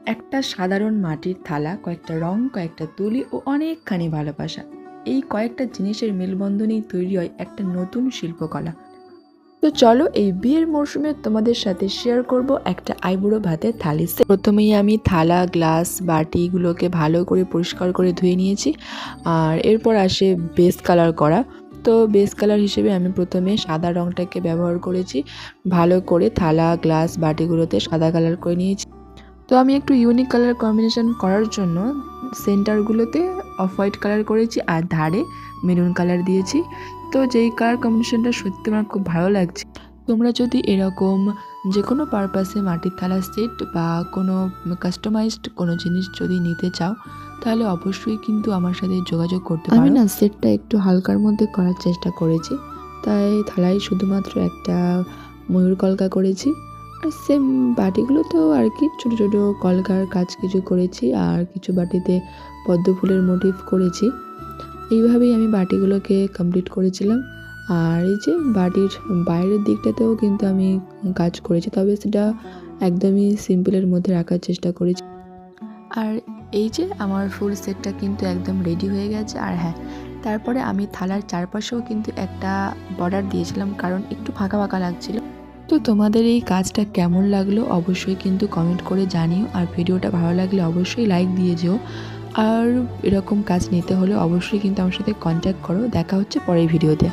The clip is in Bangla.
একটা সাধারণ মাটির থালা, কয়েকটা রং, কয়েকটা তুলি ও অনেকখানি ভালোবাসা। এই কয়েকটা জিনিসের মেলবন্ধনেই তৈরি হয় একটা নতুন শিল্পকলা। তো চলো এই বিয়ের মরশুমে তোমাদের সাথে শেয়ার করব একটা আইবুড়ো ভাতের থালি সেট। প্রথমেই আমি থালা, গ্লাস, বাটিগুলোকে ভালো করে পরিষ্কার করে ধুয়ে নিয়েছি। আর এরপর আসে বেস কালার করা। তো বেস কালার হিসেবে আমি প্রথমে সাদা রংটাকে ব্যবহার করেছি। ভালো করে থালা, গ্লাস, বাটিগুলোতে সাদা কালার করে নিয়েছি। তো আমি একটু ইউনিক কালার কম্বিনেশন করার জন্য সেন্টারগুলোতে অফ হোয়াইট কালার করেছি আর ধারে মেরুন কালার দিয়েছি। তো যেই কালার কম্বিনেশনটা সত্যি আমার খুব ভালো লাগছে। তোমরা যদি এরকম যে কোনো পারপাসে মাটির থালা সেট বা কোনো কাস্টমাইজড কোনো জিনিস যদি নিতে চাও, তাহলে অবশ্যই কিন্তু আমার সাথে যোগাযোগ করতে পারো। আমি না সেটটা একটু হালকার মধ্যে করার চেষ্টা করেছি, তাই থালায় শুধুমাত্র একটা ময়ূর কলকা করেছি। আর সেম বাটিগুলোতেও আর কি ছোটো ছোটো কলকার কাজ কিছু করেছি, আর কিছু বাটিতে পদ্ম ফুলের মোটিভ করেছি। এইভাবেই আমি বাটিগুলোকে কমপ্লিট করেছিলাম। আর এই যে বাটির বাইরের দিকটাতেও কিন্তু আমি কাজ করেছি, তবে সেটা একদমই সিম্পলের মধ্যে রাখার চেষ্টা করেছি। আর এই যে আমার ফুল সেটটা কিন্তু একদম রেডি হয়ে গেছে। আর হ্যাঁ, তারপরে আমি থালার চারপাশেও কিন্তু একটা বর্ডার দিয়েছিলাম, কারণ একটু ফাঁকা ফাঁকা লাগছিল। তো তোমাদের এই কাজটা কেমন লাগলো অবশ্যই কিন্তু কমেন্ট করে জানিও। আর ভিডিওটা ভালো লাগলে অবশ্যই লাইক দিয়ে যেও। আর এরকম কাজ নিতে হলে অবশ্যই কিন্তু আমার সাথে কন্ট্যাক্ট করো। দেখা হচ্ছে পরের ভিডিওতে।